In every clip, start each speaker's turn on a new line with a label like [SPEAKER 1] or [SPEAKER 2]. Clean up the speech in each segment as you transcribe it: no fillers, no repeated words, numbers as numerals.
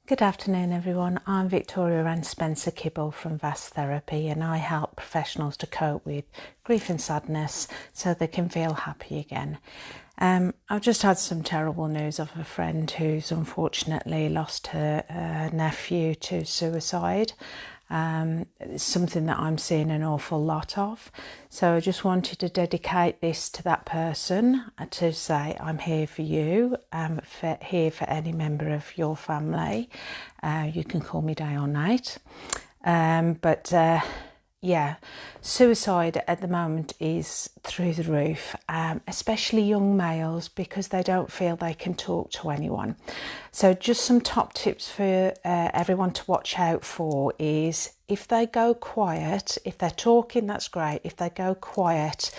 [SPEAKER 1] Good afternoon everyone, I'm Victoria Spencer-Kibble from VASK Therapy, and I help professionals to cope with grief and sadness so they can feel happy again. I've just had some terrible news of a friend who's unfortunately lost her nephew to suicide. It's something that I'm seeing an awful lot of. So I just wanted to dedicate this to that person, to say I'm here for you, I'm here for any member of your family. You can call me day or night. Yeah, suicide at the moment is through the roof, especially young males, because they don't feel they can talk to anyone. So just some top tips for everyone to watch out for is if they go quiet, if they're talking, that's great. If they go quiet,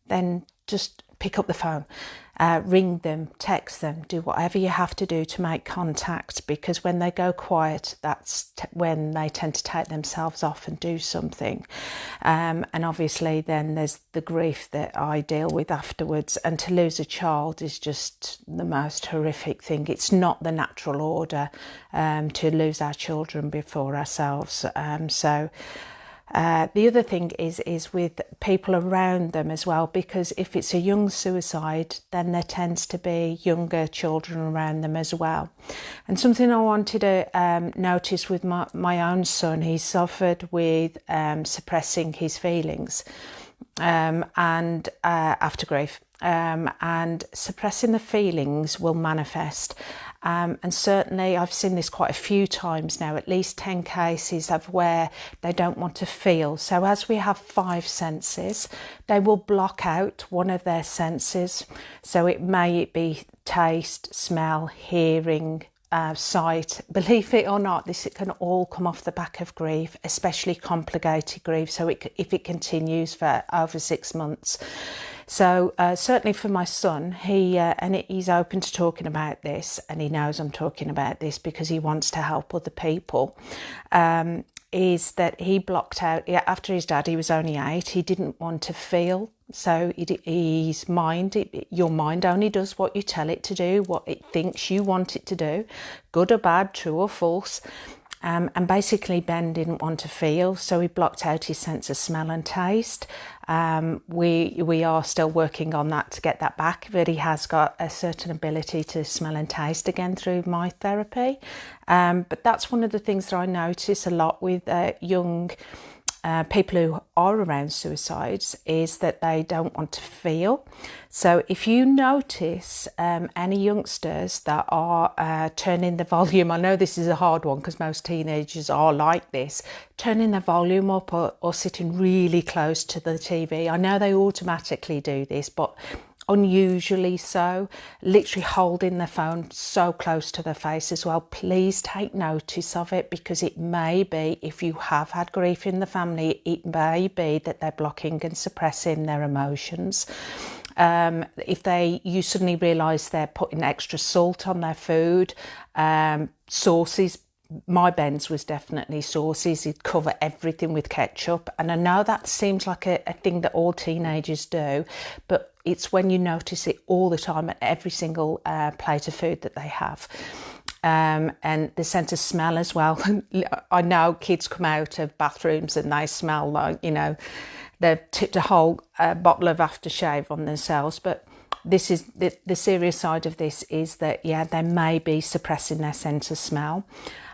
[SPEAKER 1] then just pick up the phone. Ring them, text them, do whatever you have to do to make contact, because when they go quiet, that's when they tend to take themselves off and do something. And obviously then there's the grief that I deal with afterwards, and to lose a child is just the most horrific thing. It's not the natural order to lose our children before ourselves. The other thing is with people around them as well, because if it's a young suicide, then there tends to be younger children around them as well. And something I wanted to notice with my own son, he suffered with suppressing his feelings and after grief. And suppressing the feelings will manifest. And certainly I've seen this quite a few times now, at least 10 cases of where they don't want to feel. So as we have 5 senses, they will block out one of their senses. So it may be taste, smell, hearing, sight. Believe it or not, this can all come off the back of grief, especially complicated grief. So if it continues for over 6 months. So certainly for my son, he's open to talking about this, and he knows I'm talking about this because he wants to help other people. Is that he blocked out, after his dad, he was only 8, he didn't want to feel. So your mind only does what you tell it to do, what it thinks you want it to do, good or bad, true or false. And basically Ben didn't want to feel, so he blocked out his sense of smell and taste. We are still working on that to get that back, but he has got a certain ability to smell and taste again through my therapy. But that's one of the things that I notice a lot with young people who are around suicides, is that they don't want to feel. So if you notice any youngsters that are turning the volume, I know this is a hard one because most teenagers are like this, turning the volume up or sitting really close to the TV. I know they automatically do this, but unusually so, literally holding the phone so close to their face as well. Please take notice of it, because it may be, if you have had grief in the family, it may be that they're blocking and suppressing their emotions. If you suddenly realise they're putting extra salt on their food, sauces. My Ben's was definitely sauces. He'd cover everything with ketchup. And I know that seems like a thing that all teenagers do, but it's when you notice it all the time at every single plate of food that they have. And the sense of smell as well. I know kids come out of bathrooms and they smell like, they've tipped a whole bottle of aftershave on themselves. But this is the serious side of this, is that, they may be suppressing their sense of smell.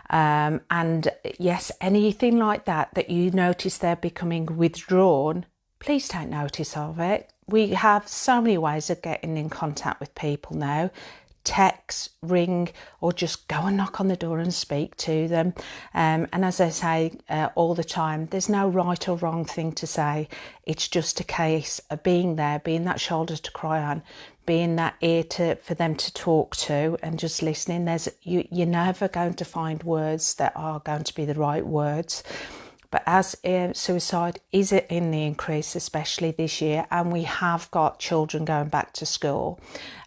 [SPEAKER 1] And yes, anything like that you notice they're becoming withdrawn, please take notice of it. We have so many ways of getting in contact with people now. Text, ring, or just go and knock on the door and speak to them. And as I say all the time, there's no right or wrong thing to say. It's just a case of being there, being that shoulder to cry on, being that ear for them to talk to, and just listening. You're never going to find words that are going to be the right words. But as suicide is in the increase, especially this year, and we have got children going back to school,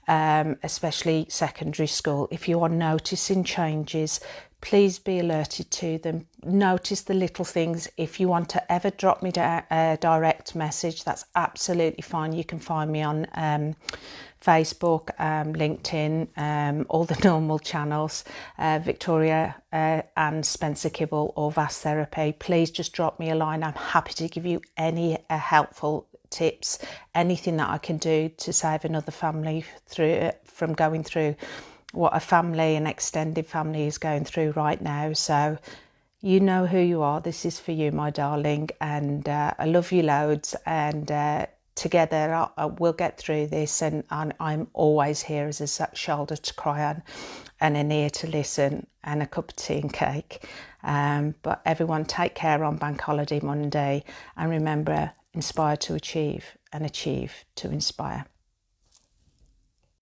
[SPEAKER 1] especially secondary school, if you are noticing changes, please be alerted to them. Notice the little things. If you want to ever drop me a direct message, that's absolutely fine. You can find me on Facebook, LinkedIn, all the normal channels, Victoria and Spencer-Kibble or VASK Therapy. Please just drop me a line. I'm happy to give you any helpful tips, anything that I can do to save another family from going through what a family, an extended family, is going through right now. So you know who you are. This is for you, my darling, and I love you loads, and together we'll get through this, and I'm always here as a shoulder to cry on and an ear to listen and a cup of tea and cake. But everyone, take care on Bank Holiday Monday, and remember, inspire to achieve and achieve to inspire.